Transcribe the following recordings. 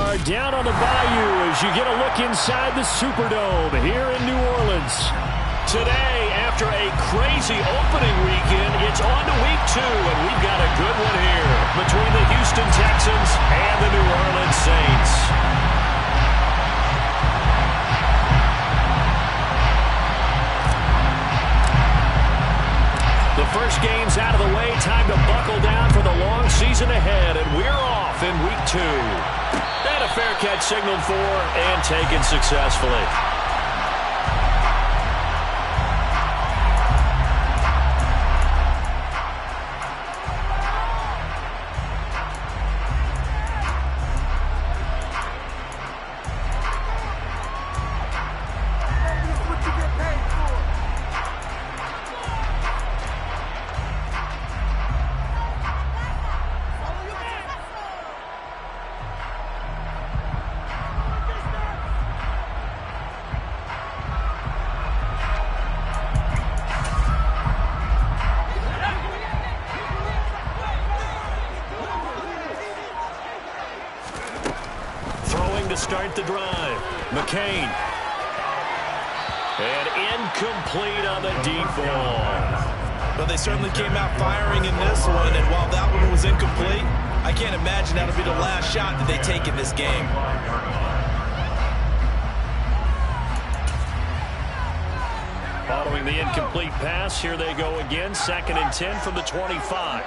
are down on the Bayou as you get a look inside the Superdome here in New Orleans. Today, after a crazy opening weekend, it's on to week 2, and we've got a good one here between the Houston Texans and the New Orleans Saints. The first game's out of the way. Time to buckle down for the long season ahead, and we're off in week 2. And a fair catch signaled for and taken successfully. To start the drive, McCain. And incomplete on the deep ball. Well, they certainly came out firing in this one, and while that one was incomplete, I can't imagine that'll be the last shot that they take in this game. Following the incomplete pass, here they go again. 2nd and 10 from the 25.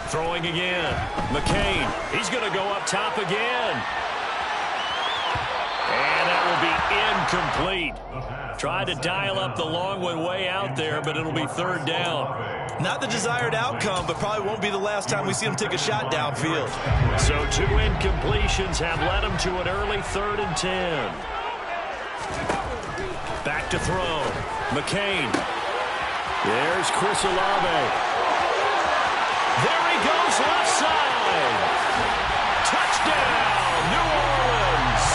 Throwing again. McCain. He's going to go up top again. And that will be incomplete. Tried to dial up the long one way out there, but it'll be 3rd down. Not the desired outcome, but probably won't be the last time we see him take a shot downfield. So 2 incompletions have led him to an early 3rd and 10. Back to throw. McCain. There's Chris Olave. There he goes, left side. Touchdown, New Orleans.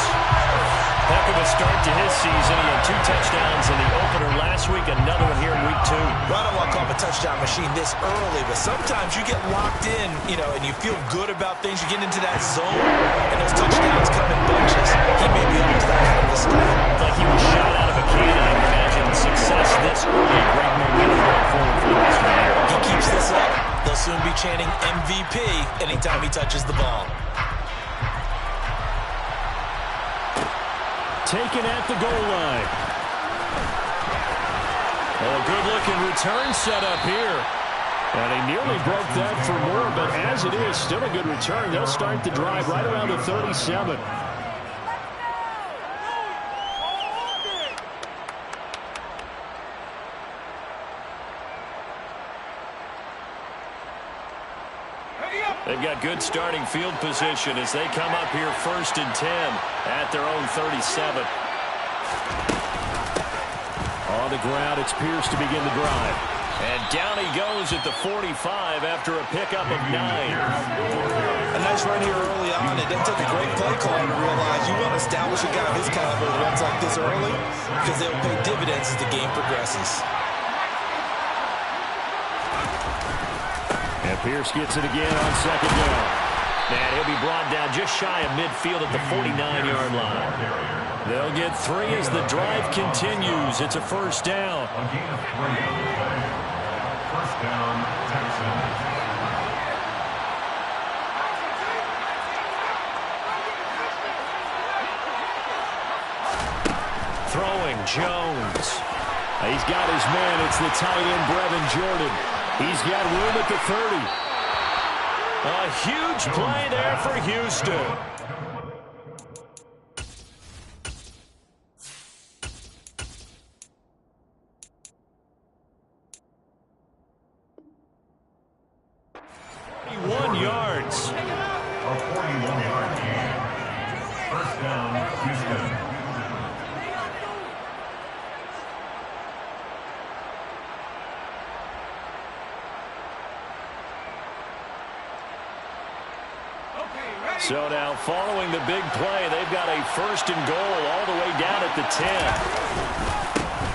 Heck of a start to his season. He had 2 touchdowns in the opener last week, another one here in week 2. Well, I don't want to call him a touchdown machine this early, but sometimes you get locked in, and you feel good about things. You get into that zone, and those touchdowns come in bunches. He may be almost that kind of a start. Like he was shot out of a cannon. I imagine success this early. Great momentum going forward for the rest of the year. He keeps this up. They'll soon be chanting MVP anytime he touches the ball. Taken at the goal line. Oh, a good-looking return set up here. And he nearly broke that for more, but as it is, still a good return. They'll start the drive right around the 37. They've got good starting field position as they come up here 1st and 10 at their own 37. On the ground, it's Pierce to begin the drive. And down he goes at the 45 after a pickup of 9. A nice run here early on. It doesn't take a great play caller to realize you want to establish a guy of his caliber who runs like this early because they'll pay dividends as the game progresses. And Pierce gets it again on 2nd down. And he'll be brought down just shy of midfield at the 49-yard line. They'll get 3 as the drive continues. It's a 1st down. First down, Texans. Throwing, Jones. He's got his man. It's the tight end, Brevin Jordan. He's got room at the 30. A huge play there for Houston. Yards. A 41-yard gain. First down, Houston. So now following the big play, they've got a 1st and goal all the way down at the 10.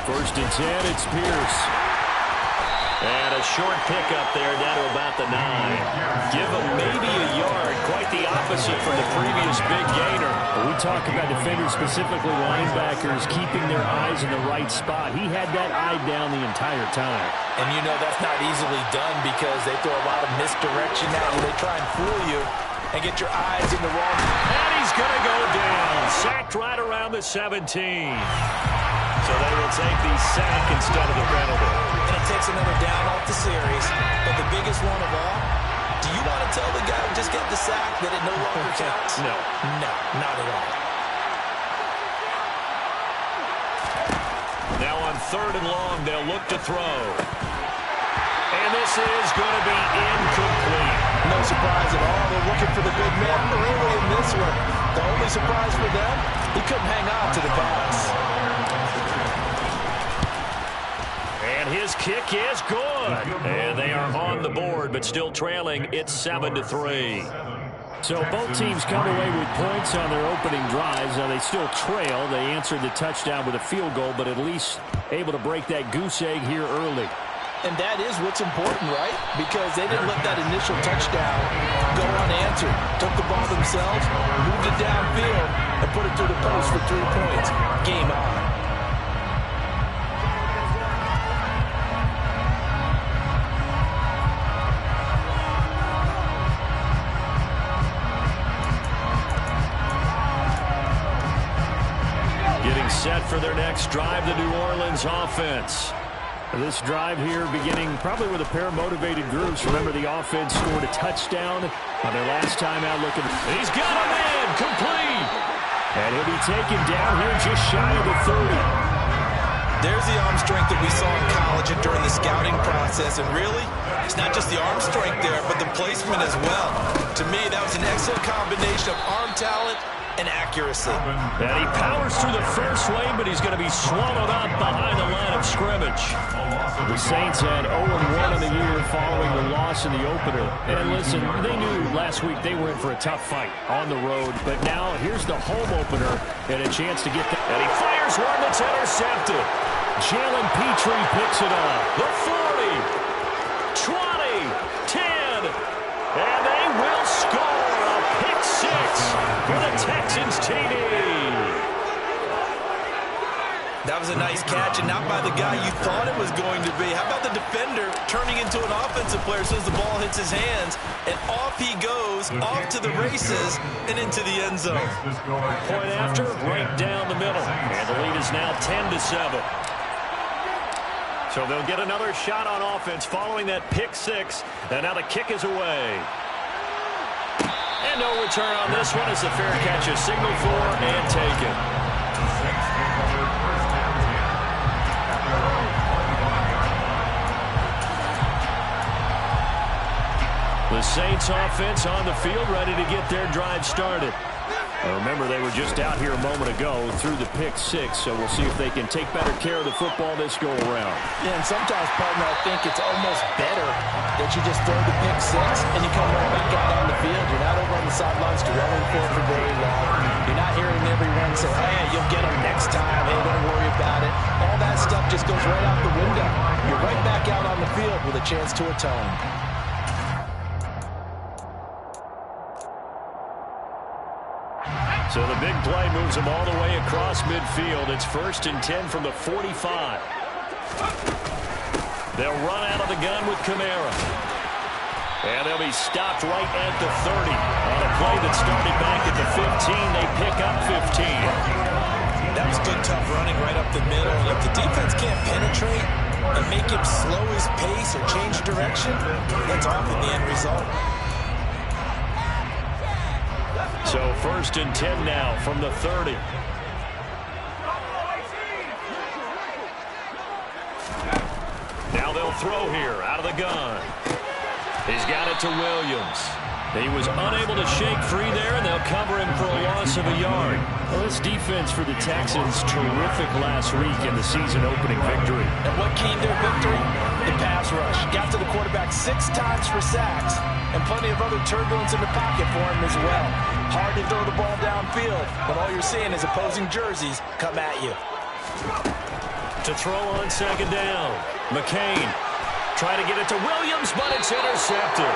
1st and 10, it's Pierce. And a short pickup there down to about the 9. Give him maybe a yard. Quite the opposite. opposite from the previous big gainer. When we talk about defenders, specifically linebackers, keeping their eyes in the right spot. He had that eye down the entire time. And you know that's not easily done because they throw a lot of misdirection at you. They try and fool you and get your eyes in the wrong. And he's going to go down. Sacked right around the 17. So they will take the sack instead of the penalty. And it takes another down off the series. But the biggest one of all, do you want to tell the guy who just got the sack that it no longer counts? No. No, not at all. Now on 3rd and long, they'll look to throw. And this is going to be incomplete. No surprise at all. They're looking for the big man early in this one. The only surprise for them, he couldn't hang on to the pass. And his kick is good. And they are on the board, but still trailing. It's 7-3. So both teams come away with points on their opening drives. Now they still trail. They answered the touchdown with a field goal, but at least able to break that goose egg here early. And that is what's important, right? Because they didn't let that initial touchdown go unanswered. Took the ball themselves, moved it downfield, and put it through the post for 3 points. Game on. Getting set for their next drive, the New Orleans offense. This drive here beginning probably with a pair of motivated groups. Remember, the offense scored a touchdown on their last time out looking. He's got a man complete. And he'll be taken down here just shy of the 30. There's the arm strength that we saw in college and during the scouting process. And really, it's not just the arm strength there, but the placement as well. To me, that was an excellent combination of arm talent and accuracy. And he powers through the first lane, but he's going to be swallowed up behind the line of scrimmage. The Saints had 0-1 in the year following the loss in the opener. And listen, they knew last week they were in for a tough fight on the road. But now here's the home opener and a chance to get the... And he fires one that's intercepted. Jalen Petrie picks it up. The 40, 20, 10, and they will score a pick six for the Texans TD. That was a nice catch, and not by the guy you thought it was going to be. How about the defender turning into an offensive player as soon as the ball hits his hands, and off he goes, off to the races, and into the end zone. Point after, right down the middle, and the lead is now 10-7. So they'll get another shot on offense following that pick six, and now the kick is away. And no return on this one as the fair catch is signaled for and taken. The Saints offense on the field ready to get their drive started. Now remember, they were just out here a moment ago through the pick six, so we'll see if they can take better care of the football this go-around. Yeah, and sometimes, partner, I think it's almost better that you just throw the pick six and you come right back out on the field. You're not over on the sidelines dwelling for very long. You're not hearing everyone say, hey, you'll get them next time. Hey, don't worry about it. All that stuff just goes right out the window. You're right back out on the field with a chance to atone. So the big play moves them all the way across midfield. It's 1st and 10 from the 45. They'll run out of the gun with Kamara. And they'll be stopped right at the 30. On a play that started back at the 15, they pick up 15. That was good, tough running right up the middle. And if the defense can't penetrate and make him slow his pace or change direction, that's often the end result. So 1st and 10 now from the 30. Now they'll throw here out of the gun. He's got it to Williams. He was unable to shake free there, and they'll cover him for a loss of a yard. Well, this defense for the Texans, terrific last week in the season-opening victory. And what keyed their victory? The pass rush. Got to the quarterback 6 times for sacks, and plenty of other turbulence in the pocket for him as well. Hard to throw the ball downfield, but all you're seeing is opposing jerseys come at you. To throw on 2nd down. McCain trying to get it to Williams, but it's intercepted.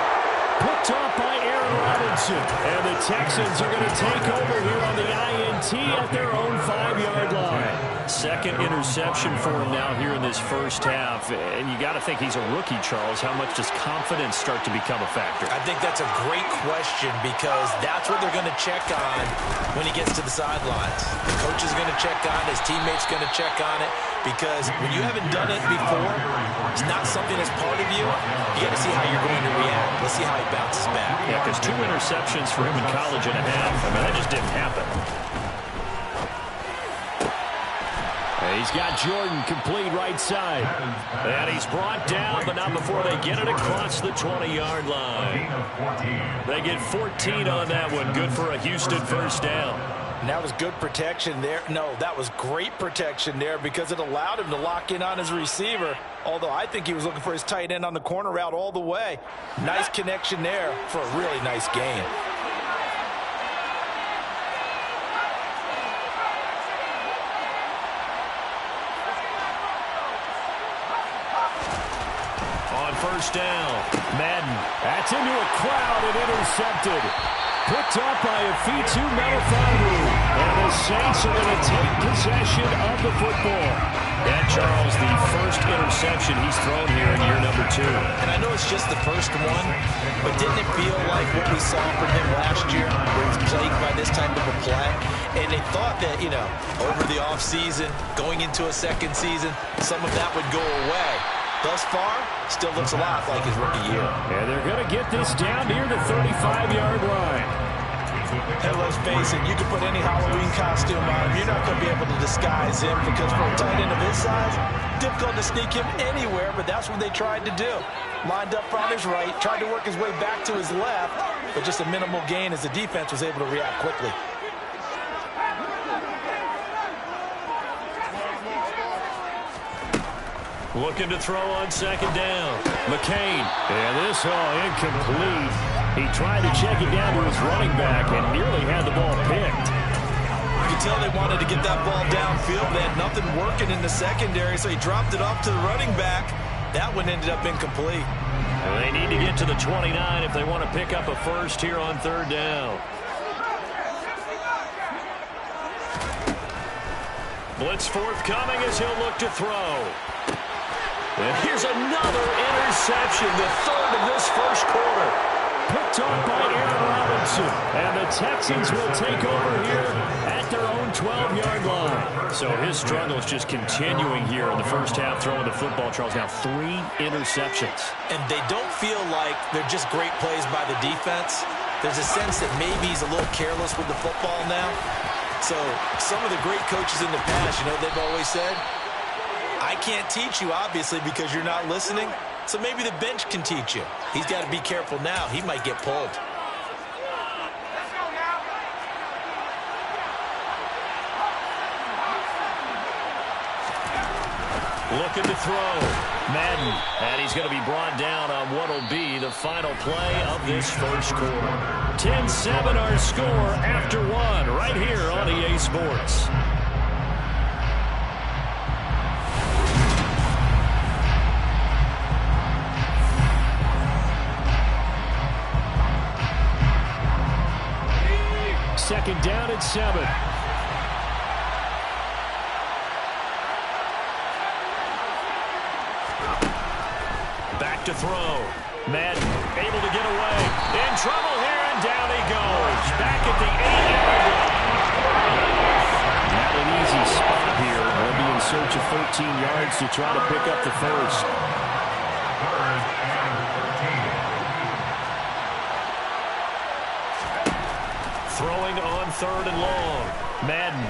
Picked off by Aaron Robinson. And the Texans are going to take over here on the INT at their own 5-yard line. Second interception for him now here in this first half. And you got to think he's a rookie, Charles. How much does confidence start to become a factor? I think that's a great question because that's what they're going to check on when he gets to the sidelines. The coach is going to check on it. His teammates going to check on it because when you haven't done it before, it's not something that's part of you. You got to see how you're going to react. Let's see how he bounces back. Yeah, because 2 interceptions for him in college and a half. I mean, that just didn't happen. He's got Jordan complete right side. And he's brought down, but not before they get it across the 20-yard line. They get 14 on that one. Good for a Houston first down. And that was good protection there. No, that was great protection there because it allowed him to lock in on his receiver. Although I think he was looking for his tight end on the corner route all the way. Nice connection there for a really nice gain. First down. Madden. That's into a crowd and intercepted. Picked up by a Fitu Melifonwu. And the Saints are going to take possession of the football. And Charles, the first interception he's thrown here in year number 2. And I know it's just the first one, but didn't it feel like what we saw from him last year where he's plagued by this type of a play? And they thought that, over the offseason, going into a second season, some of that would go away. Thus far, still looks a lot like his rookie year. And they're going to get this down near the 35-yard line. And let's face it, you can put any Halloween costume on him. You're not going to be able to disguise him because for a tight end of his size, difficult to sneak him anywhere, but that's what they tried to do. Lined up on his right, tried to work his way back to his left, but just a minimal gain as the defense was able to react quickly. Looking to throw on second down. McCain. And this all incomplete. He tried to check it down to his running back and nearly had the ball picked. You can tell they wanted to get that ball downfield. They had nothing working in the secondary, so he dropped it off to the running back. That one ended up incomplete. And they need to get to the 29 if they want to pick up a first here on third down. Blitz forthcoming as he'll look to throw. And here's another interception, the third of this first quarter. Picked off by Aaron Robinson. And the Texans will take over here at their own 12-yard line. So his struggle is just continuing here in the first half, throwing the football, Charles. Now 3 interceptions. And they don't feel like they're just great plays by the defense. There's a sense that maybe he's a little careless with the football now. So some of the great coaches in the past, they've always said, I can't teach you, obviously, because you're not listening. So maybe the bench can teach you. He's got to be careful now. He might get pulled. Looking to throw. Madden. And he's going to be brought down on what will be the final play of this first quarter. 10-7 our score after 1 right here on EA Sports. Second down at 7. Back to throw. Madden able to get away. In trouble here, and down he goes. Back at the 8-yard line. Not an easy spot here. They'll be in search of 13 yards to try to pick up the first. Throwing on third and long. Madden.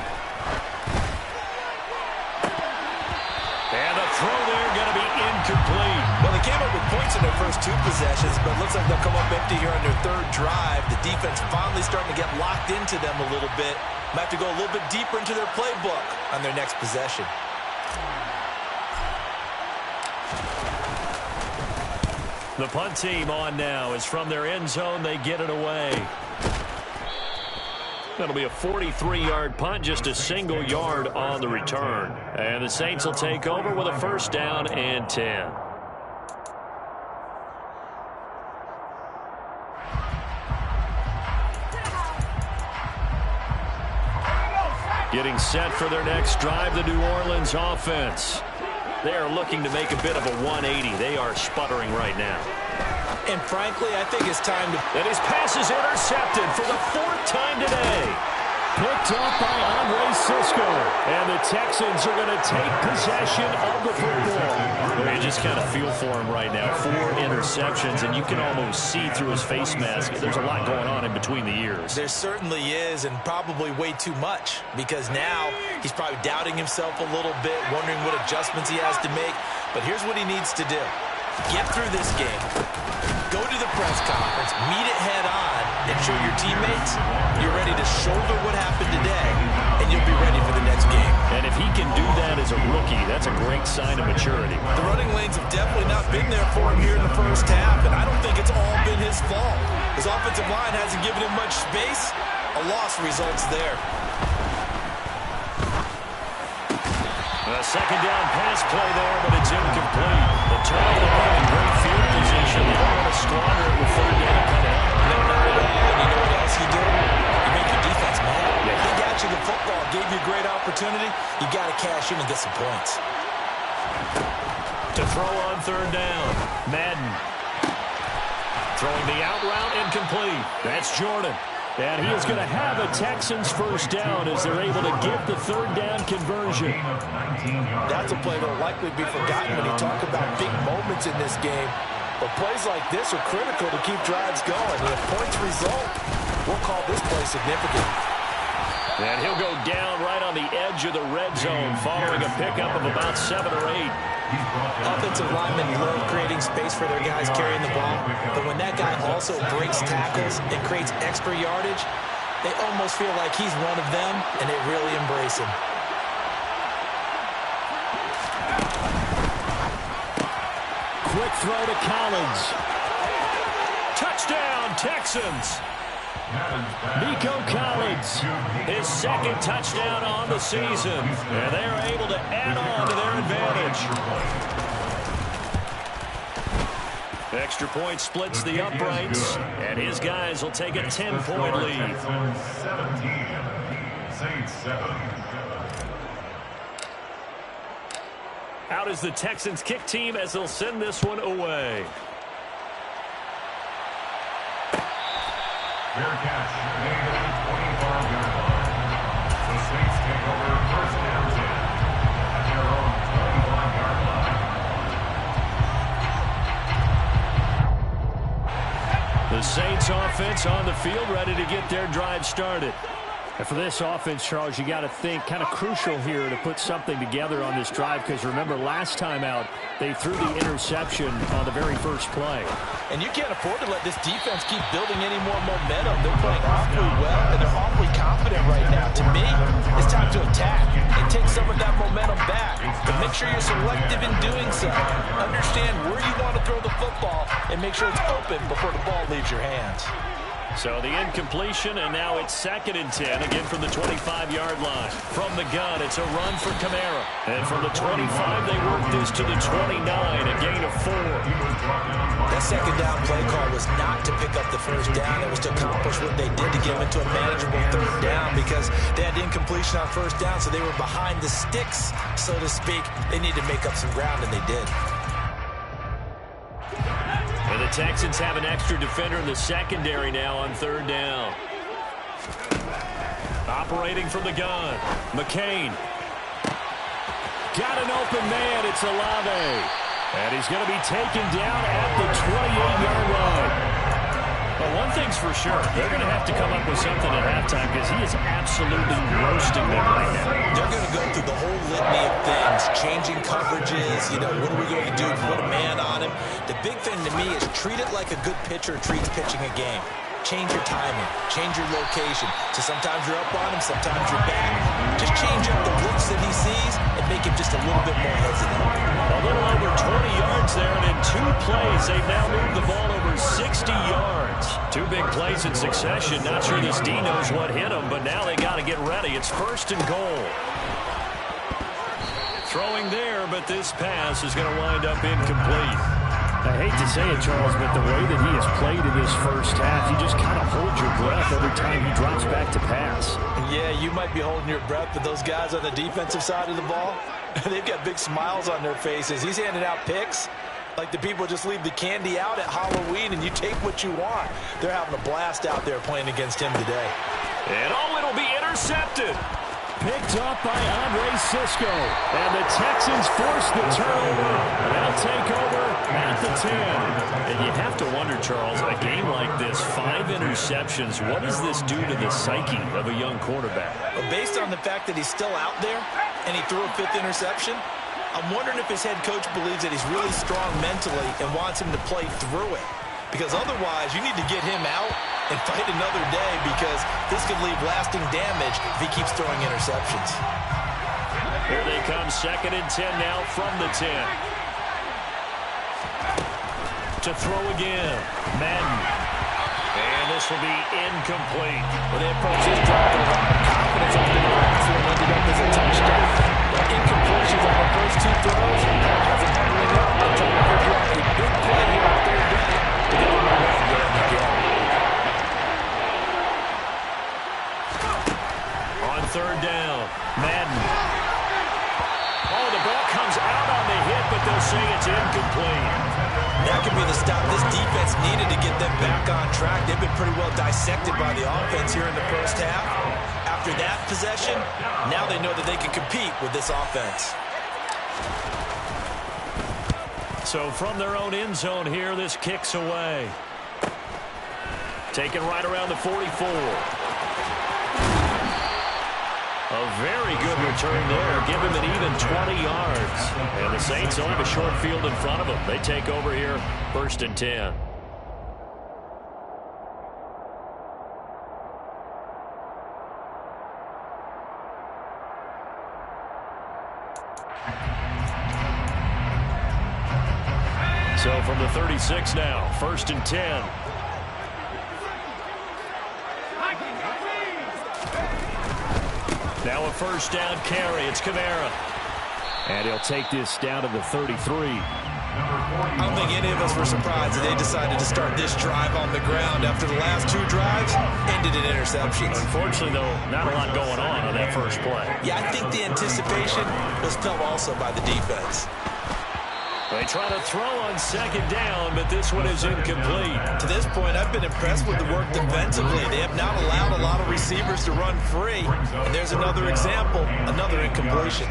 And the throw there going to be incomplete. Well, they came up with points in their first 2 possessions, but it looks like they'll come up empty here on their third drive. The defense finally starting to get locked into them a little bit. Might have to go a little bit deeper into their playbook on their next possession. The punt team on now is from their end zone. They get it away. That'll be a 43-yard punt, just a single yard on the return. And the Saints will take over with a first down and 10. Getting set for their next drive, the New Orleans offense. They are looking to make a bit of a 180. They are sputtering right now. And frankly, I think it's time to... And his pass is intercepted for the 4th time today. Picked up by Andre Sisco. And the Texans are going to take possession of the football. You just kind of feel for him right now. 4 interceptions, and you can almost see through his face mask. There's a lot going on in between the ears. There certainly is, and probably way too much, because now he's probably doubting himself a little bit, wondering what adjustments he has to make. But here's what he needs to do. Get through this game. Go to the press conference, meet it head on, and show your teammates you're ready to shoulder what happened today, and you'll be ready for the next game. And if he can do that as a rookie, that's a great sign of maturity. The running lanes have definitely not been there for him here in the first half, and I don't think it's all been his fault. His offensive line hasn't given him much space. A loss results there. A second down pass play there, but it's incomplete. The turnover in great field position. They don't want to squander it with 3rd down coming up. No, not at all. And you know what else you do? You make your defense mad. Yeah. They got you the football, gave you a great opportunity. You got to cash in and get some points. To throw on 3rd down. Madden. Throwing the out route, incomplete. That's Jordan. And he is going to have a Texans 1st down as they're able to get the 3rd down conversion. That's a play that will likely be forgotten when you talk about big moments in this game. But plays like this are critical to keep drives going. And if points result, we'll call this play significant. And he'll go down right on the edge of the red zone following a pickup of about 7 or 8. Offensive linemen love creating space for their guys carrying the ball, but when that guy also breaks tackles and creates extra yardage, they almost feel like he's one of them, and they really embrace him. Quick throw to Collins. Touchdown, Texans. Nico Collins, his 2nd touchdown on the season, and they're able to add on to their advantage. Extra point splits the uprights, and his guys will take a 10-point lead. 17, Saints 7. Out is the Texans kick team as they'll send this one away. Fair catch made at the 25-yard line. The Saints take over 1st down 10 at their own 25-yard line. The Saints offense on the field, ready to get their drive started. And for this offense, Charles, you got to think kind of crucial here to put something together on this drive, because remember last time out they threw the interception on the very first play. And you can't afford to let this defense keep building any more momentum. They're playing awfully well, and they're awfully confident right now. To me, it's time to attack and take some of that momentum back. But make sure you're selective in doing so. Understand where you want to throw the football and make sure it's open before the ball leaves your hands. So the incompletion, and now it's 2nd and 10, again from the 25-yard line. From the gun, it's a run for Kamara. And from the 25, they work this to the 29, a gain of 4. That 2nd down play call was not to pick up the 1st down. It was to accomplish what they did to get them into a manageable 3rd down, because they had incompletion on 1st down, so they were behind the sticks, so to speak. They needed to make up some ground, and they did. And the Texans have an extra defender in the secondary now on 3rd down. Operating from the gun, McCain. Got an open man, it's Olave. And he's going to be taken down at the 28-yard line. Well, one thing's for sure, they're going to have to come up with something at halftime, because he is absolutely roasting them right now. They're going to go through the whole litany of things, changing coverages, what are we going to do, put a man on him. The big thing to me is treat it like a good pitcher treats pitching a game. Change your timing, change your location. So sometimes you're up on him, sometimes you're back. Just change up the looks that he sees and make him just a little bit more hesitant. A little over 20 yards there, and in 2 plays, they've now moved the ball over 60 yards. 2 big plays in succession. Not sure this D knows what hit him, but now they got to get ready. It's 1st and goal. Throwing there, but this pass is going to wind up incomplete. I hate to say it, Charles, but the way that he has played in this first half, you just kind of hold your breath every time he drops back back to pass. Yeah, you might be holding your breath, but those guys on the defensive side of the ball, they've got big smiles on their faces. He's handing out picks like the people just leave the candy out at Halloween and you take what you want. They're having a blast out there playing against him today. And it'll be intercepted. Picked up by Andre Cisco. And the Texans force the turnover. They'll take over at the 10. And you have to wonder, Charles, a game like this, 5 interceptions, what does this do to the psyche of a young quarterback? Well, based on the fact that he's still out there and he threw a 5th interception, I'm wondering if his head coach believes that he's really strong mentally and wants him to play through it. Because otherwise, you need to get him out and fight another day, because this could leave lasting damage if he keeps throwing interceptions. Here they come, 2nd and 10 now from the 10. To throw again, Madden. And this will be incomplete. Well, they approach this drive with a lot of confidence after the last one ended up as a touchdown. But incompletions on the first 2 throws has him handling up and trying to figure out a big play here on 3rd down to get him away from getting the game. On 3rd down, Madden. Oh, the ball comes out on the hit, but they'll say it's incomplete. That could be the stop this defense needed to get them back on track. They've been pretty well dissected by the offense here in the first half. After that possession, now they know that they can compete with this offense. So from their own end zone here, this kicks away. Taken right around the 44. A very good return there. Give him an even 20 yards. And the Saints will have a short field in front of them. They take over here, 1st and 10. So from the 36 now, 1st and 10. Now a 1st down carry. It's Kamara. And he'll take this down to the 33. I don't think any of us were surprised that they decided to start this drive on the ground after the last 2 drives ended in interceptions. Unfortunately, though, not a lot going on that first play. Yeah, I think the anticipation was felt also by the defense. They try to throw on 2nd down, but this one is incomplete. To this point, I've been impressed with the work defensively. They have not allowed a lot of receivers to run free. And there's another example, another incompletion.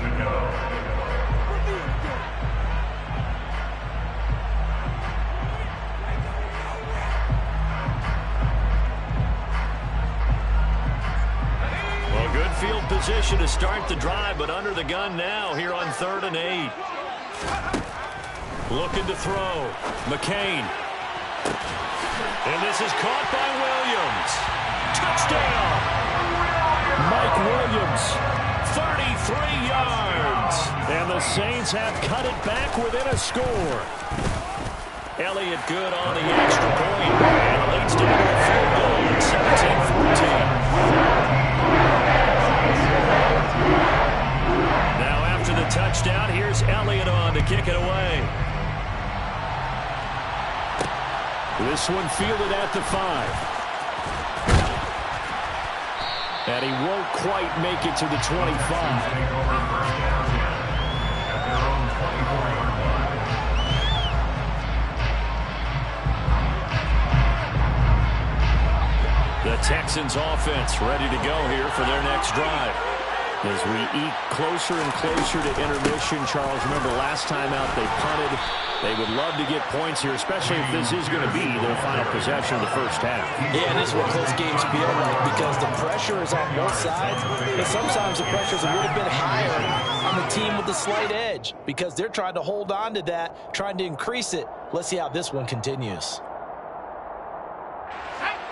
Well, good field position to start the drive, but under the gun now here on 3rd and 8. Looking to throw. McCain. And this is caught by Williams. Touchdown. Mike Williams. 33 yards. And the Saints have cut it back within a score. Elliott good on the extra point. And it leads down to a field goal at 17-14. Now after the touchdown, here's Elliott on to kick it away. This one fielded at the 5. And he won't quite make it to the 25. The Texans offense ready to go here for their next drive. As we eke closer and closer to intermission, Charles, remember last time out they punted. They would love to get points here, especially if this is going to be their final possession of the first half. Yeah, and this is what close games feel like, because the pressure is on both sides, but sometimes the pressure is a little bit higher on the team with the slight edge, because they're trying to hold on to that, trying to increase it. Let's see how this one continues.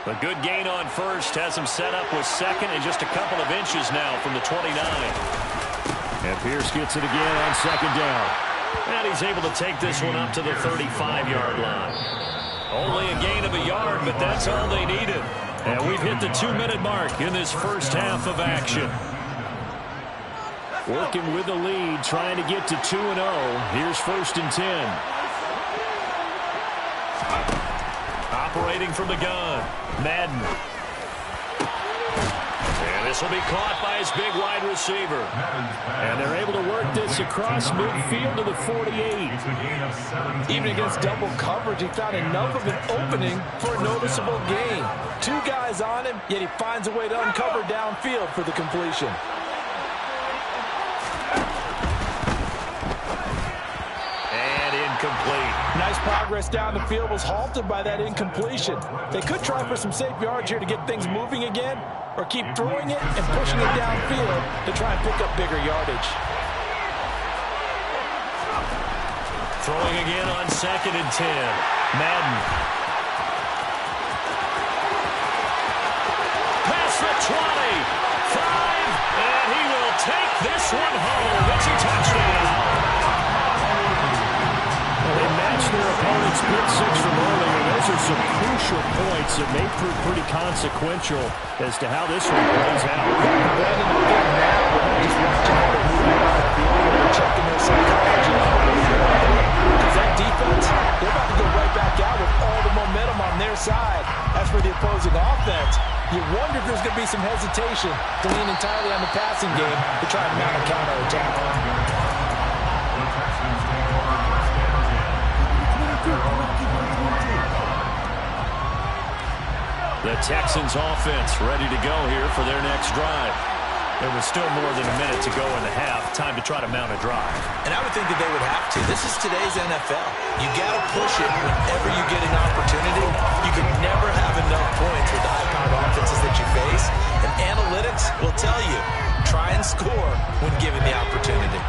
A good gain on 1st has him set up with 2nd and just a couple of inches now from the 29. And Pierce gets it again on 2nd down. And he's able to take this one up to the 35-yard line. Only a gain of a yard, but that's all they needed. And we've hit the 2-minute mark in this first half of action. Working with the lead, trying to get to 2-0. Here's 1st and 10. Operating from the gun, Madden. This will be caught by his big wide receiver. And they're able to work this across midfield to the 48. Even against double coverage, he found enough of an opening for a noticeable gain. Two guys on him, yet he finds a way to uncover downfield for the completion. And incomplete. Nice progress down the field was halted by that incompletion. They could try for some safe yards here to get things moving again, or keep throwing it and pushing it downfield to try and pick up bigger yardage. Throwing again on 2nd and 10. Madden. Past the 20. 5. And he will take this one home. It's a touchdown. They matched their opponent's pick six from earlier. Those are some crucial points that may prove pretty consequential as to how this one plays out. Just watching how they move around the field, they're checking their psychology. Because that defense, they're about to go right back out with all the momentum on their side. As for the opposing offense, you wonder if there's going to be some hesitation to lean entirely on the passing game to try and mount a counterattack. The Texans offense ready to go here for their next drive. There was still more than a minute to go in the half. Time to try to mount a drive. And I would think that they would have to. This is today's NFL. You got to push it whenever you get an opportunity. You can never have enough points with the high-powered offenses that you face. And analytics will tell you, try and score when given the opportunity.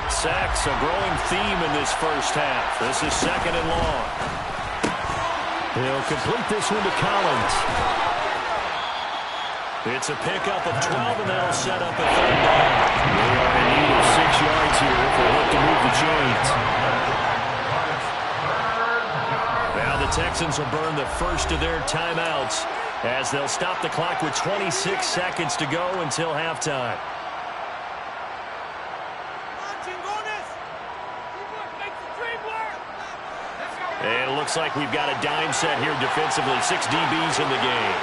Sacks, a growing theme in this first half. This is 2nd and long. He'll complete this one to Collins. It's a pickup of 12, and that'll set up a 3rd down. They are in need of 6 yards here if they look to move the chains. Now the Texans will burn the first of their timeouts as they'll stop the clock with 26 seconds to go until halftime. And it looks like we've got a dime set here defensively. 6 DBs in the game.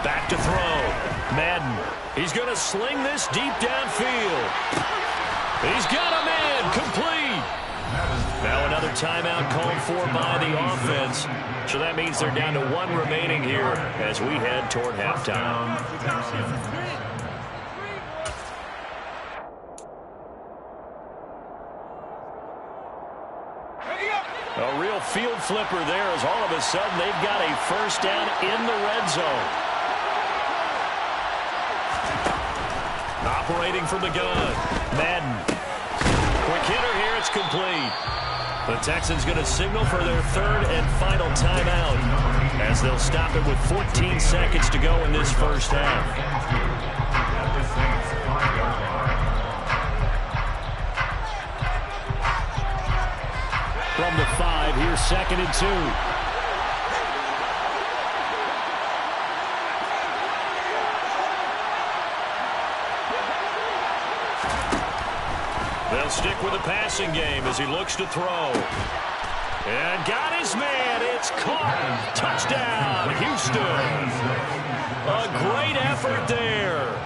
Back to throw. Madden. He's going to sling this deep downfield. He's got him in. Complete. Now another timeout called for by the offense. So that means they're down to 1 remaining here as we head toward halftime. A real field flipper there as all of a sudden they've got a first down in the red zone. Operating from the gun. Madden. Quick hitter here. It's complete. The Texans going to signal for their 3rd and final timeout as they'll stop it with 14 seconds to go in this first half. From the 5, here's 2nd and 2. They'll stick with the passing game as he looks to throw. And got his man. It's caught. Touchdown, Houston. A great effort there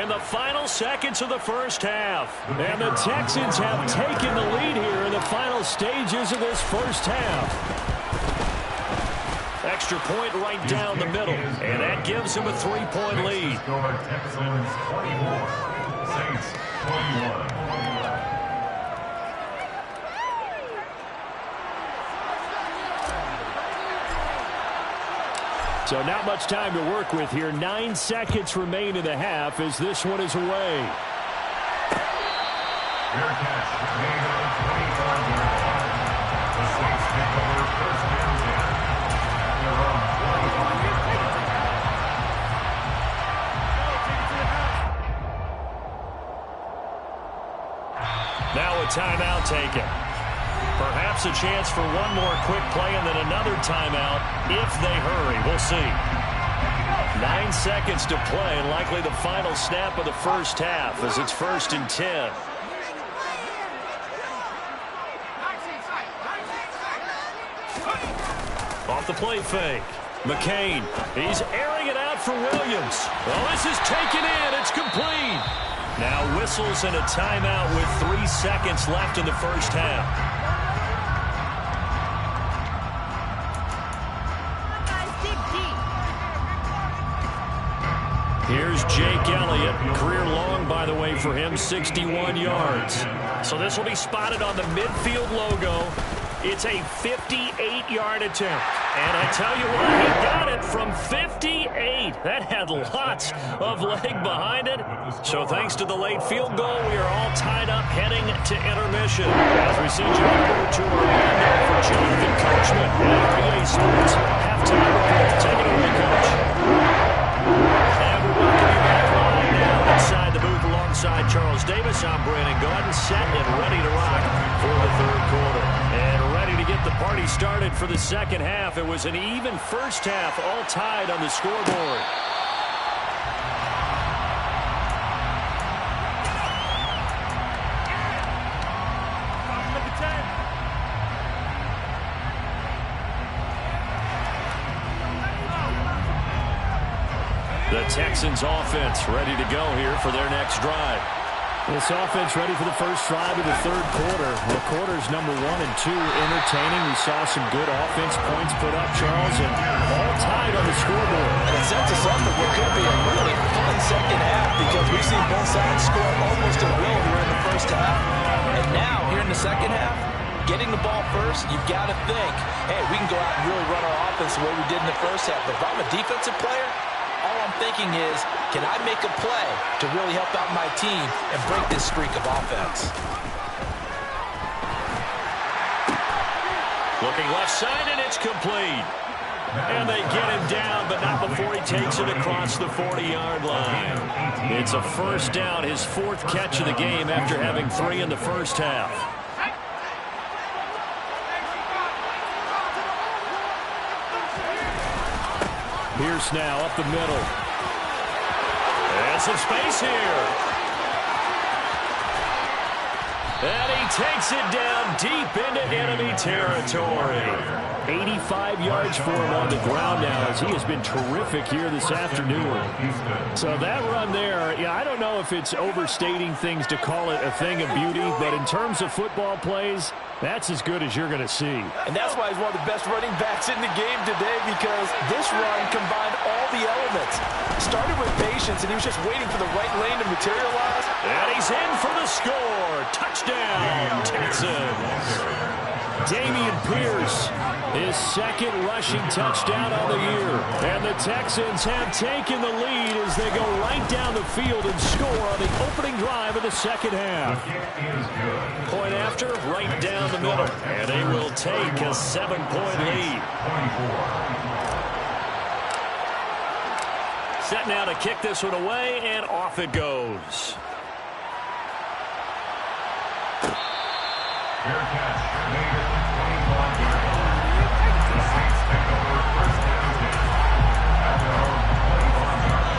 in the final seconds of the first half. And the Texans have taken the lead here in the final stages of this first half. Extra point right down the middle. And that gives him a 3-point lead. Texans 24, Saints 21. So not much time to work with here. 9 seconds remain in the half as this one is away. Fair catch made on the 25-yard line. The Saints take over 1st and 10 at their own 25-yard line. Now a timeout taken. Perhaps a chance for one more quick play and then another timeout if they hurry. We'll see. 9 seconds to play, and likely the final snap of the first half as it's 1st and 10. Off the play fake. McCain, he's airing it out for Williams. Well, this is taken in. It's complete. Now whistles and a timeout with 3 seconds left in the first half. Here's Jake Elliott. Career long, by the way, for him, 61 yards. So this will be spotted on the midfield logo. It's a 58-yard attempt. And I tell you what, he got it from 58. That had lots of leg behind it. So thanks to the late field goal, we are all tied up heading to intermission. As we send you over to Orlando for Jonathan Coachman at REA Sports. Halftime report. Take it away, Coach. And we welcome you back live now inside the booth alongside Charles Davis. I'm Brandon Gaudin, set and ready to rock for the third quarter. And ready to get the party started for the second half. It was an even first half, all tied on the scoreboard. The Texans offense ready to go here for their next drive. This offense ready for the first drive of the third quarter. The quarters number 1 and 2 entertaining. We saw some good offense points put up, Charles, and all tied on the scoreboard. And it sets us up for what could be a really fun second half because we've seen both sides score almost at will here in the first half. And now, here in the second half, getting the ball first, you've got to think, hey, we can go out and really run our offense the way we did in the first half. But if I'm a defensive player, all I'm thinking is, can I make a play to really help out my team and break this streak of offense? Looking left side, and it's complete. And they get him down, but not before he takes it across the 40-yard line. It's a first down, his 4th catch of the game after having 3 in the first half. Pierce now up the middle. And some space here. And he takes it down deep into enemy territory. 85 yards for him on the ground now as he has been terrific here this afternoon. So that run there, yeah, I don't know if it's overstating things to call it a thing of beauty, but in terms of football plays, that's as good as you're going to see. And that's why he's one of the best running backs in the game today because this run combined all the elements. Started with patience, and he was just waiting for the right lane to materialize. And he's in for the score. Touchdown, Texans. Damian Pierce, his 2nd rushing touchdown on the year. And the Texans have taken the lead as they go right down the field and score on the opening drive of the second half. Point after, right down the middle. And they will take a 7-point lead. Set now to kick this one away, and off it goes. Fair catch made at the 21-yard line. The Saints take over first down at their own 21-yard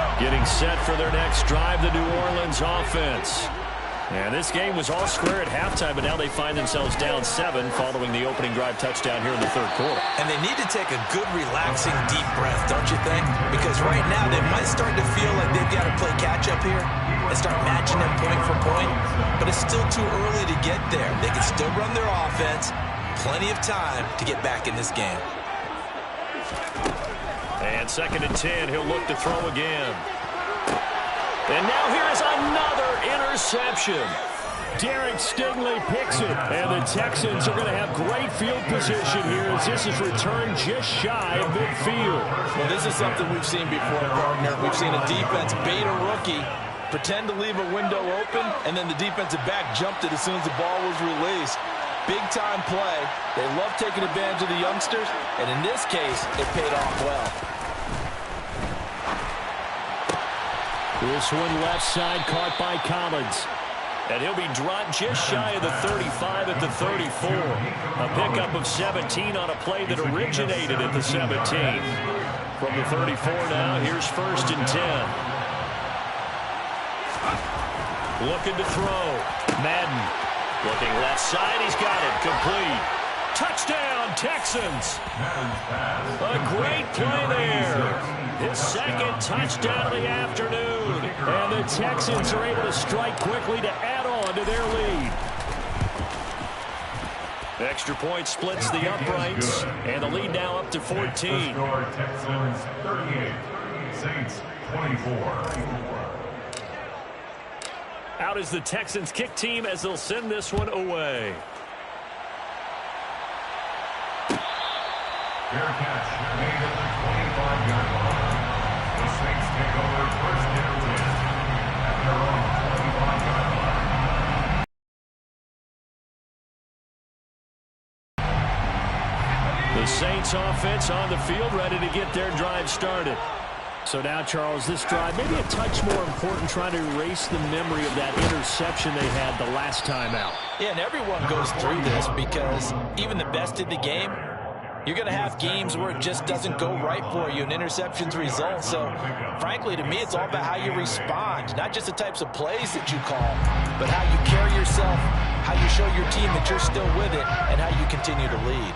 line. Getting set for their next drive, the New Orleans offense. And this game was all square at halftime, but now they find themselves down 7 following the opening drive touchdown here in the third quarter. And they need to take a good, relaxing, deep breath, don't you think? Because right now they might start to feel like they've got to play catch-up here and start matching them point for point. But it's still too early to get there. They can still run their offense. Plenty of time to get back in this game. And 2nd and 10, he'll look to throw again. And now here is another interception. Derek Stingley picks it, and the Texans are going to have great field position here as this is returned just shy of midfield. Well, this is something we've seen before, partner. We've seen a defense bait a rookie, pretend to leave a window open, and then the defensive back jumped it as soon as the ball was released. Big-time play. They love taking advantage of the youngsters, and in this case, it paid off well. This one left side caught by Collins. And he'll be dropped just shy of the 35 at the 34. A pickup of 17 on a play that originated at the 17. From the 34 now, here's 1st and 10. Looking to throw. Madden. Looking left side. He's got it. Complete. Touchdown, Texans. A great play there. His 2nd touchdown of the afternoon. And the Texans are able to strike quickly to add on to their lead. Extra point splits the uprights. And the lead now up to 14. Texans 38, Saints 24. Out is the Texans kick team as they'll send this one away. Fair catch made at the 25-yard line. The Saints take over 1st and 10 at their own 25-yard line. The Saints offense on the field, ready to get their drive started. So now, Charles, this drive maybe a touch more important, trying to erase the memory of that interception they had the last time out. Yeah, and everyone goes through this because even the best in the game, you're going to have games where it just doesn't go right for you and interceptions result. So, frankly, to me, it's all about how you respond, not just the types of plays that you call, but how you carry yourself, how you show your team that you're still with it, and how you continue to lead.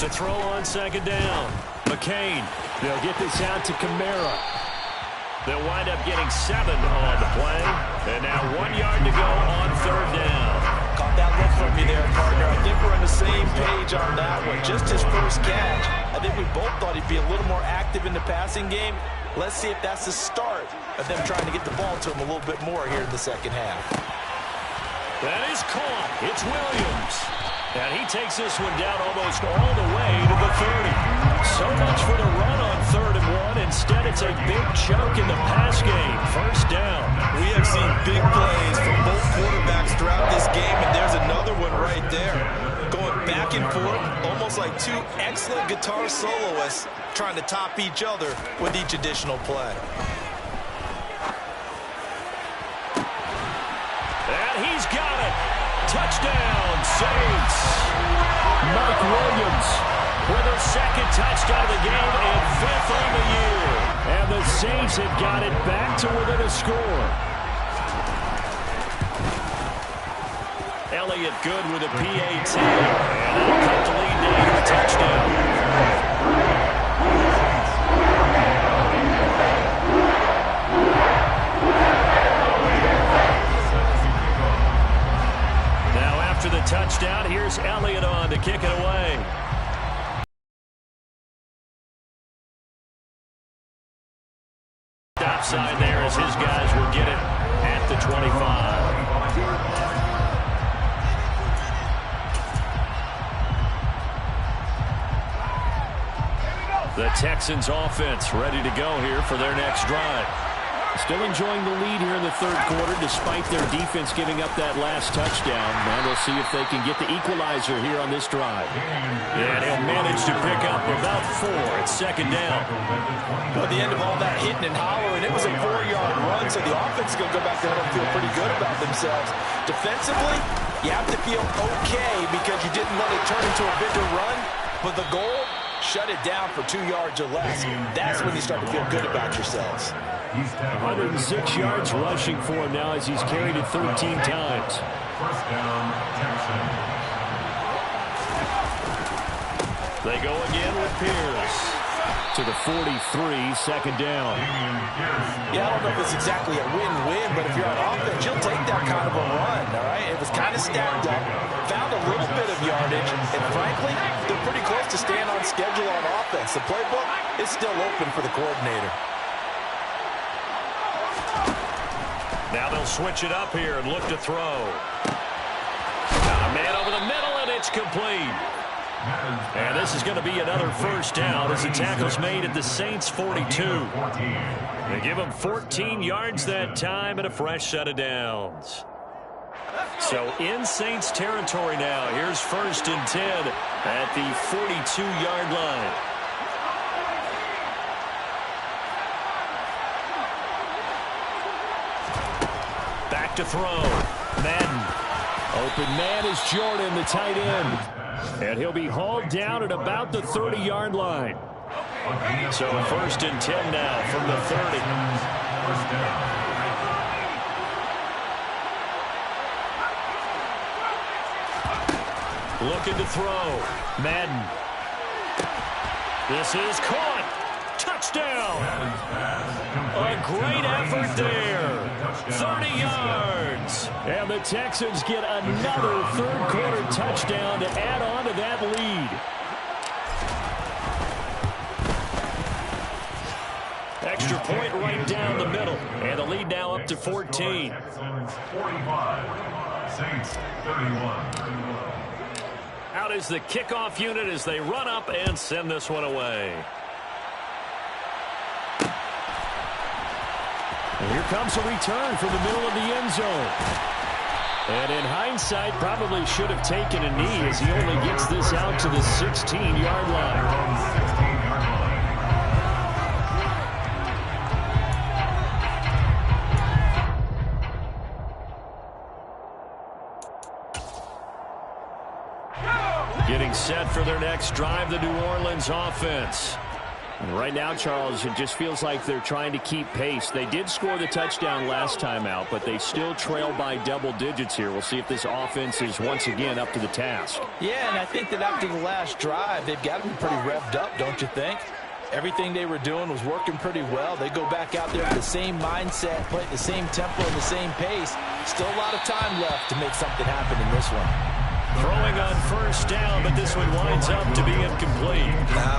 To throw on 2nd down. McCain. They'll get this out to Kamara. They'll wind up getting 7 on the play. And now 1 yard to go on 3rd down. Caught that look from me there, partner. I think we're on the same page on that one. Just his first catch. I think we both thought he'd be a little more active in the passing game. Let's see if that's the start of them trying to get the ball to him a little bit more here in the 2nd half. That is caught. It's Williams. And he takes this one down almost all the way to the 30. So much for the run on 3rd and 1. Instead, it's a big chunk in the pass game. 1st down. We have seen big plays from both quarterbacks throughout this game, and there's another one right there. Going back and forth, almost like 2 excellent guitar soloists trying to top each other with each additional play. And he's got it. Touchdown, Saints. Mike Williams with a 2nd touchdown of the game and 5th on the year. And the Saints have got it back to within a score. Elliott good with a PAT. And that'll cut the lead down to a touchdown. After the touchdown, here's Elliott on to kick it away. Stop sign there as his guys will get it at the 25. The Texans offense ready to go here for their next drive. Still enjoying the lead here in the 3rd quarter despite their defense giving up that last touchdown. And we'll see if they can get the equalizer here on this drive. And he'll manage to pick up about 4 at 2nd down. At the end of all that hitting and hollering, it was a 4-yard run, so the offense is going to go back there and feel pretty good about themselves. Defensively, you have to feel okay because you didn't let it turn into a bigger run, but the goal, shut it down for 2 yards or less. That's when you start to feel good about yourselves. 106 yards rushing for him now as he's carried it 13 times. 1st down, Texans. They go again with Pierce to the 43, 2nd down. Yeah, I don't know if it's exactly a win-win, but if you're on offense, you'll take that kind of a run, all right? It was kind of stacked up, found a little bit of yardage, and frankly, they're pretty close to staying on schedule on offense. The playbook is still open for the coordinator. Now they'll switch it up here and look to throw. Got a man over the middle, and it's complete. And this is going to be another 1st down as the tackle's made at the Saints' 42. They give them 14 yards that time and a fresh set of downs. So in Saints territory now. Here's 1st and 10 at the 42-yard line. back to throw. Madden. Open man is Jordan, the tight end. And he'll be hauled down at about the 30-yard line. So 1st and 10 now from the 30. Looking to throw. Madden. This is caught. Touchdown. A great effort there. 30 yards. And the Texans get another third-quarter touchdown to add on to that lead. Extra point right down the middle. And the lead now up to 14. 45. Saints 31. Out is the kickoff unit as they run up and send this one away. And here comes a return from the middle of the end zone. And in hindsight, probably should have taken a knee as he only gets this out to the 16-yard line. Getting set for their next drive, the New Orleans offense. And right now, Charles, it just feels like they're trying to keep pace. They did score the touchdown last time out, but they still trail by double digits here. We'll see if this offense is once again up to the task. Yeah, and I think that after the last drive, they've got to be pretty revved up, don't you think? Everything they were doing was working pretty well. They go back out there with the same mindset, play at the same tempo and the same pace. Still a lot of time left to make something happen in this one. Throwing on 1st down, but this one winds up to be incomplete.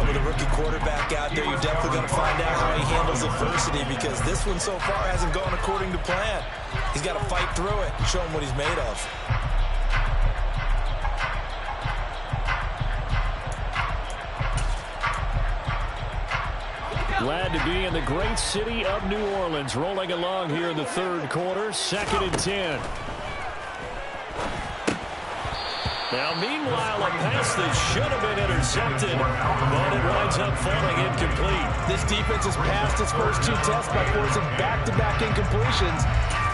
With a rookie quarterback out there, you're definitely going to find out how he handles adversity because this one so far hasn't gone according to plan. He's got to fight through it and show him what he's made of. Glad to be in the great city of New Orleans. Rolling along here in the third quarter. 2nd and 10. Now, meanwhile, a pass that should have been intercepted, but it winds up falling incomplete. This defense has passed its first 2 tests by forcing back-to-back incompletions.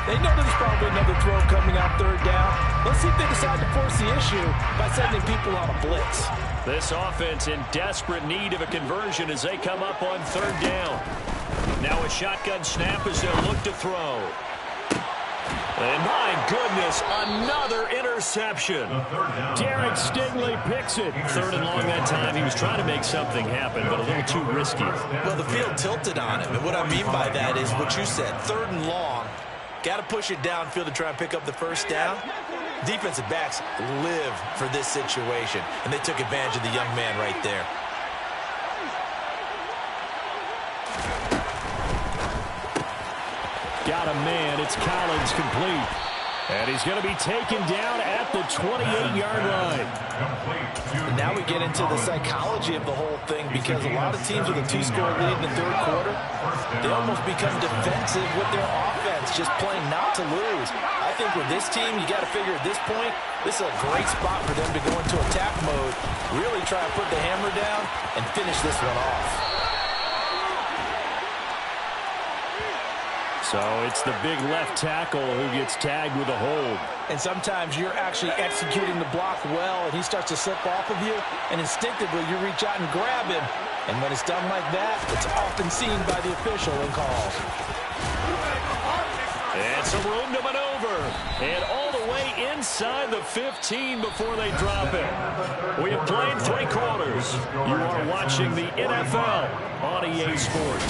They know there's probably another throw coming out 3rd down. Let's see if they decide to force the issue by sending people on a blitz. This offense in desperate need of a conversion as they come up on 3rd down. Now a shotgun snap as they'll look to throw. And my goodness, another interception. Derek Stingley picks it. 3rd and long that time. He was trying to make something happen, but a little too risky. Well, the field tilted on him. And what I mean by that is what you said. 3rd and long. Got to push it downfield to try and pick up the 1st down. Defensive backs live for this situation. And they took advantage of the young man right there. Got a man. It's Collins complete. And he's going to be taken down at the 28-yard line. And now we get into the psychology of the whole thing because a lot of teams with a 2-score lead in the 3rd quarter, they almost become defensive with their offense, just playing not to lose. I think with this team, you got to figure at this point, this is a great spot for them to go into attack mode, really try to put the hammer down and finish this one off. So it's the big left tackle who gets tagged with a hold. And sometimes you're actually executing the block well, and he starts to slip off of you, and instinctively you reach out and grab him. And when it's done like that, it's often seen by the official and called. And some room to maneuver. And all the way inside the 15 before they drop it. We have played 3 quarters. You are watching the NFL on EA Sports.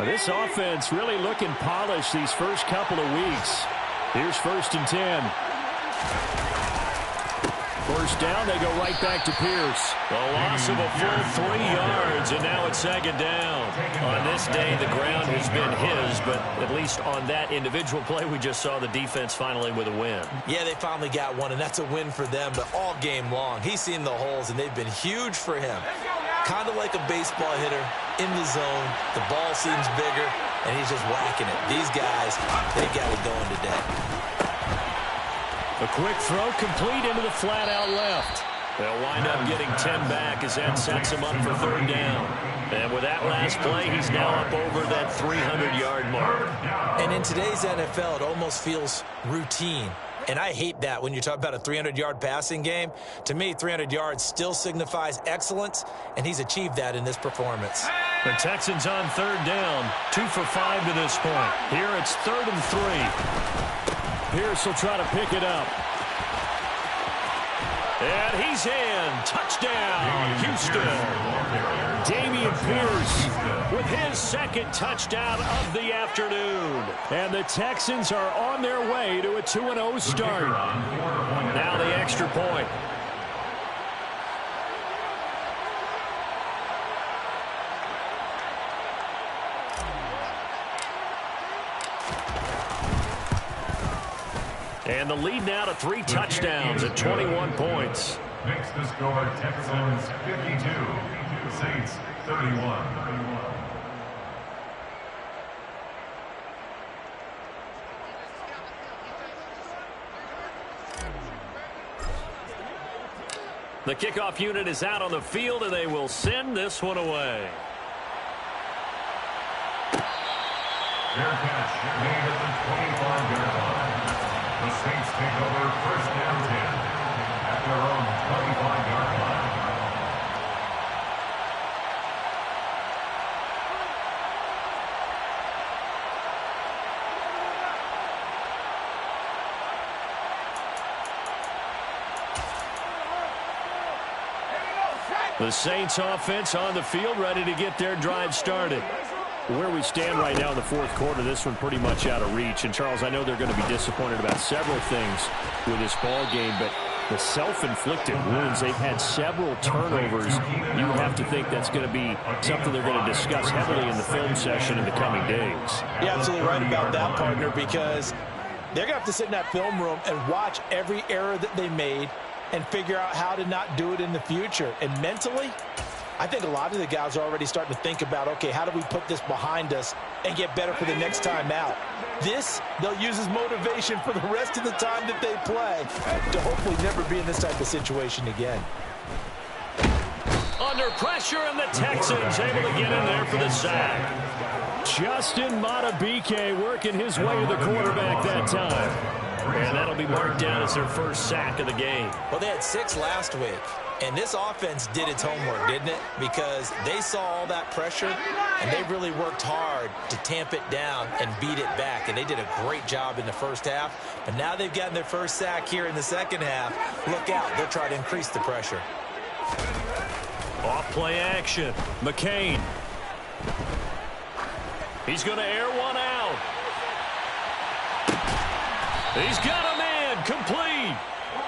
This offense really looking polished these first couple of weeks. Here's 1st and 10. 1st down, they go right back to Pierce. A loss of a full 3 yards, and now it's 2nd down. On this day, the ground has been his, but at least on that individual play, we just saw the defense finally with a win. Yeah, they finally got one, and that's a win for them, but all game long, he's seen the holes, and they've been huge for him. Kind of like a baseball hitter in the zone. The ball seems bigger, and he's just whacking it. These guys, they got it going today. A quick throw complete into the flat out left. They'll wind up getting 10 back as that sets him up for third down. And with that last play, he's now up over that 300-yard mark. And in today's NFL, it almost feels routine. And I hate that when you talk about a 300-yard passing game. To me, 300 yards still signifies excellence, and he's achieved that in this performance. The Texans on third down, 2 for 5 to this point. Here it's 3rd and 3. Pierce will try to pick it up. And he's in. Touchdown, Houston. Dameon Pierce with his second touchdown of the afternoon. And the Texans are on their way to a 2-0 start. Now the extra point. And the lead now to 3 touchdowns at 21 points. Makes the score Texans 52, Saints 31. The kickoff unit is out on the field, and they will send this one away. Fair catch made at the 25-yard line. The Saints take over first down 10 at their own 25-yard line. The Saints offense on the field, ready to get their drive started. Where we stand right now in the fourth quarter, this one pretty much out of reach. And, Charles, I know they're going to be disappointed about several things with this ball game, but the self-inflicted wounds, they've had several turnovers. You have to think that's going to be something they're going to discuss heavily in the film session in the coming days. You're absolutely right about that, partner, because they're going to have to sit in that film room and watch every error that they made and figure out how to not do it in the future. And mentally, I think a lot of the guys are already starting to think about, okay, how do we put this behind us and get better for the next time out? This, they'll use as motivation for the rest of the time that they play to hopefully never be in this type of situation again. Under pressure, and the Texans able to get in there for the sack. Justin Madubuike working his way to the quarterback that time. And that'll be marked down as their first sack of the game. Well, they had 6 last week. And this offense did its homework, didn't it? Because they saw all that pressure, and they really worked hard to tamp it down and beat it back. And they did a great job in the first half. But now they've gotten their first sack here in the second half. Look out. They'll try to increase the pressure. Off play action. McCain. He's going to air one out. He's got a man complete.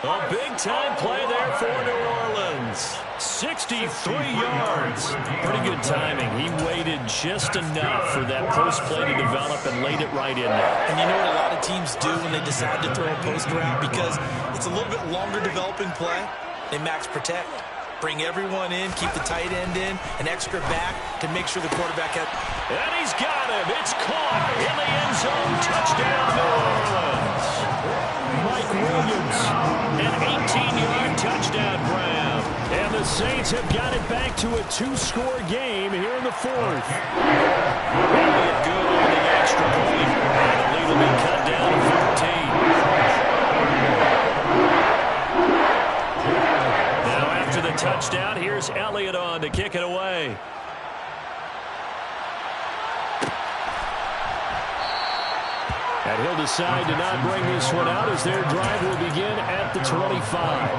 A big-time play there for New Orleans. 63 yards. Pretty good timing. He waited just enough for that post play to develop and laid it right in there. And you know what a lot of teams do when they decide to throw a post route? Because it's a little bit longer developing play. They max protect. Bring everyone in, keep the tight end in, an extra back to make sure the quarterback has... And he's got him. It's caught in the end zone. Touchdown, New Orleans. Mike Williams, an 18-yard touchdown grab. And the Saints have got it back to a 2-score game here in the fourth. Elliott good on the extra point. And the lead will be cut down to 14. Now after the touchdown, here's Elliott on to kick it away. And he'll decide to not bring this one out as their drive will begin at the 25.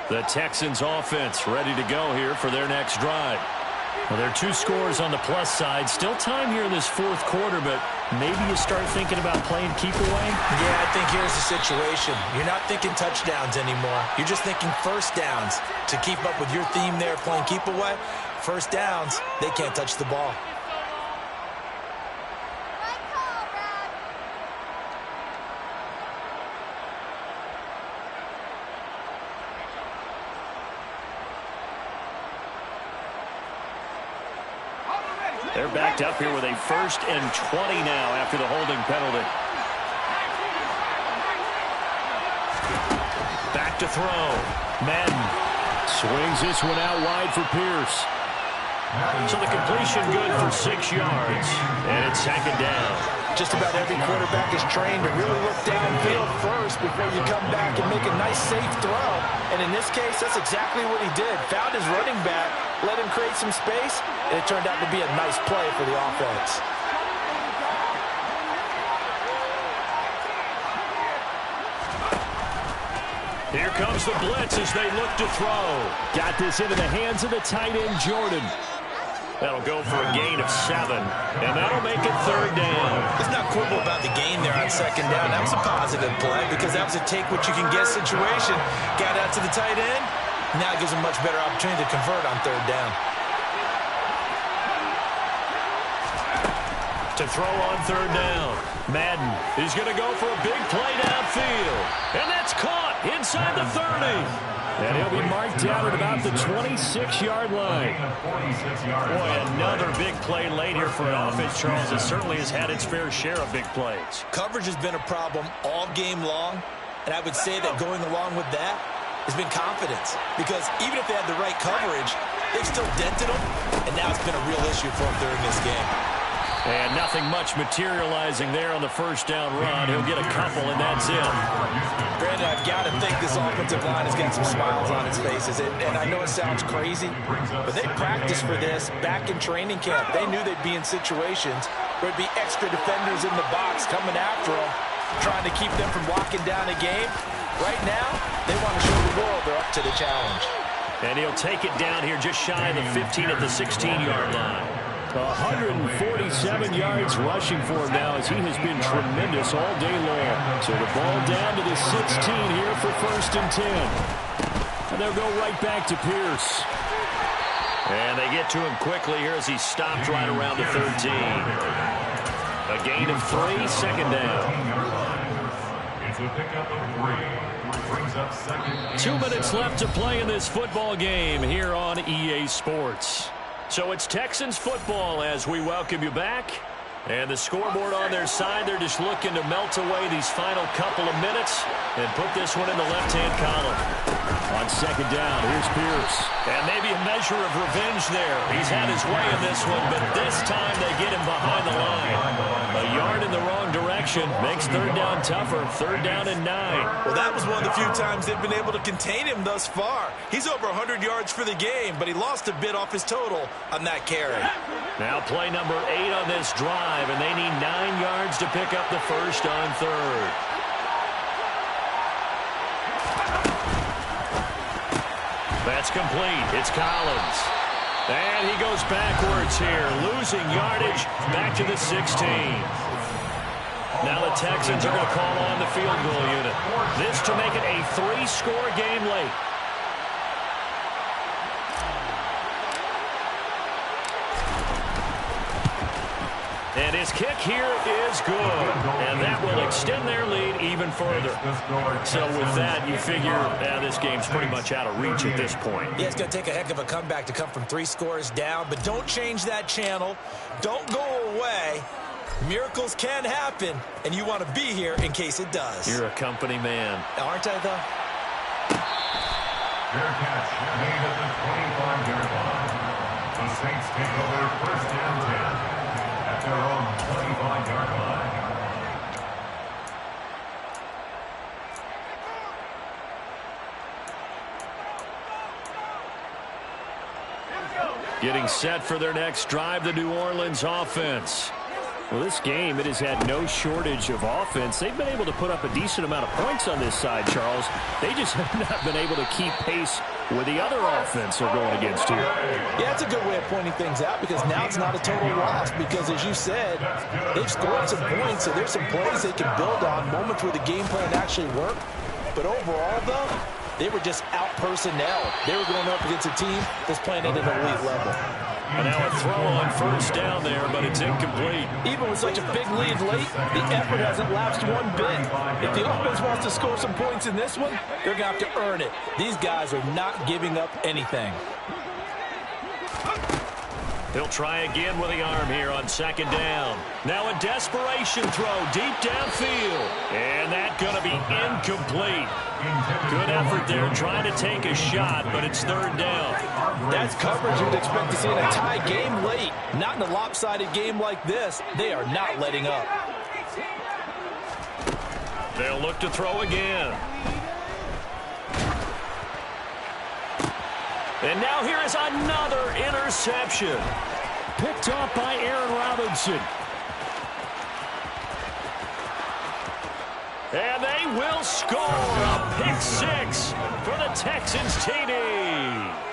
The Texans offense ready to go here for their next drive. Well, there are 2 scores on the plus side. Still time here in this fourth quarter, but maybe you start thinking about playing keep away? Yeah, I think here's the situation. You're not thinking touchdowns anymore. You're just thinking first downs. To keep up with your theme there, playing keep away, first downs, they can't touch the ball. They're backed up here with a 1st and 20 now after the holding penalty. Back to throw. Madden swings this one out wide for Pierce. So the completion good for 6 yards. And it's 2nd down. Just about every quarterback is trained to really look downfield first before you come back and make a nice, safe throw. And in this case, that's exactly what he did. Found his running back, let him create some space, and it turned out to be a nice play for the offense. Here comes the blitz as they look to throw. Got this into the hands of the tight end, Jordan. That'll go for a gain of 7, and that'll make it 3rd down. Let's not quibble about the gain there on 2nd down. That was a positive play because that was a take-what-you-can-get situation. Got out to the tight end. Now it gives him a much better opportunity to convert on 3rd down. To throw on 3rd down. Madden is going to go for a big play downfield. And that's caught inside the 30. And he'll be marked down at about the 26-yard line. Boy, another big play late here for an offense, Charles. It certainly has had its fair share of big plays. Coverage has been a problem all game long, and I would say that going along with that has been confidence. Because even if they had the right coverage, they've still dented them, and now it's been a real issue for them during this game. And nothing much materializing there on the 1st down run. He'll get a couple, and that's it. Brandon, I've got to think this offensive line has got some smiles on its faces. And I know it sounds crazy, but they practiced for this back in training camp. They knew they'd be in situations where there'd be extra defenders in the box coming after them, trying to keep them from locking down a game. Right now, they want to show the world they're up to the challenge. And he'll take it down here just shy of the 15 at the 16-yard line. 147 yards rushing for him now as he has been tremendous all day long. So the ball down to the 16 here for 1st and 10. And they'll go right back to Pierce. And they get to him quickly here as he stopped right around the 13. A gain of 3, 2nd down. It's a pickup of 3. Brings up 2nd. 2 minutes left to play in this football game here on EA Sports. So it's Texans football as we welcome you back. And the scoreboard on their side, they're just looking to melt away these final couple of minutes and put this one in the left-hand column. On 2nd down, here's Pierce. And maybe a measure of revenge there. He's had his way in this one, but this time they get him behind the line. A yard in the wrong direction makes 3rd down tougher. 3rd down and 9. Well, that was one of the few times they've been able to contain him thus far. He's over 100 yards for the game, but he lost a bit off his total on that carry. Now play number 8 on this drive, and they need 9 yards to pick up the 1st on 3rd. That's complete. It's Collins. And he goes backwards here, losing yardage back to the 16. Now the Texans are going to call on the field goal unit. This to make it a 3-score game late. And his kick here is good. And that will extend their lead even further. So with that, you figure this game's pretty much out of reach at this point. Yeah, it's going to take a heck of a comeback to come from 3 scores down. But don't change that channel. Don't go away. Miracles can happen, and you want to be here in case it does. You're a company man. Aren't I, though? Fair catch made at the 25-yard line. The Saints take over 1st and 10 at their own 25-yard line. Getting set for their next drive, the New Orleans offense. Well, this game, it has had no shortage of offense. They've been able to put up a decent amount of points on this side, Charles. They just have not been able to keep pace with the other offense they're going against here. Yeah, it's a good way of pointing things out because now it's not a total loss because, as you said, they've scored some points, so there's some plays they can build on, moments where the game plan actually worked. But overall, though, they were just out-personnel. They were going up against a team that's playing at an elite level. And now a throw on 1st down there, but it's incomplete. Even with such a big lead late, the effort hasn't lapsed one bit. If the offense wants to score some points in this one, they're going to have to earn it. These guys are not giving up anything. He'll try again with the arm here on second down. Now a desperation throw deep downfield. And that's going to be incomplete. Good effort there trying to take a shot, but it's third down. That's coverage you'd expect to see in a tie game late. Not in a lopsided game like this. They are not letting up. They'll look to throw again. And now here is another interception. Picked off by Aaron Robinson. And they will score a pick six for the Texans TD.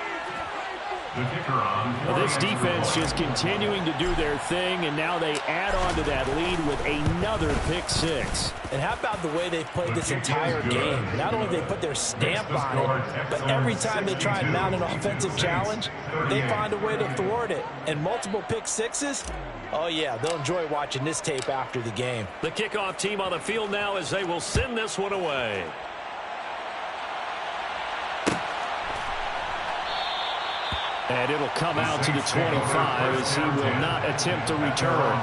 This defense just continuing to do their thing, and now they add on to that lead with another pick six. And how about the way they've played this entire game? Not only they put their stamp on it, but every time they try and mount an offensive challenge, they find a way to thwart it. And multiple pick sixes, oh yeah, they'll enjoy watching this tape after the game. The kickoff team on the field now as they will send this one away. And it'll come out to the 25 as he will not attempt to return.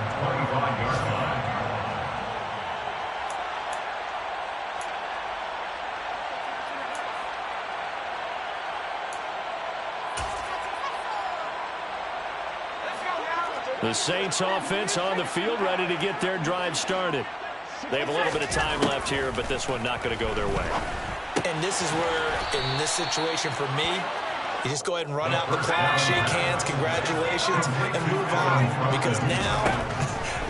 The Saints offense on the field ready to get their drive started. They have a little bit of time left here, but this one not going to go their way. And this is where, in this situation for me, you just go ahead and run out the clock, shake hands, congratulations, and move on. Because now,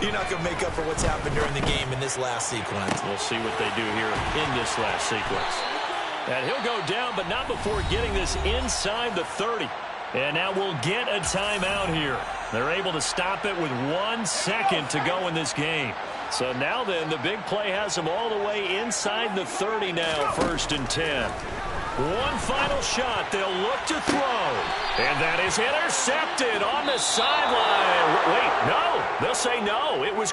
you're not going to make up for what's happened during the game in this last sequence. We'll see what they do here in this last sequence. And he'll go down, but not before getting this inside the 30. And now we'll get a timeout here. They're able to stop it with 1 second to go in this game. So now then, the big play has them all the way inside the 30 now, 1st and 10. One final shot. They'll look to throw. And that is intercepted on the sideline. Wait, no. They'll say no. It was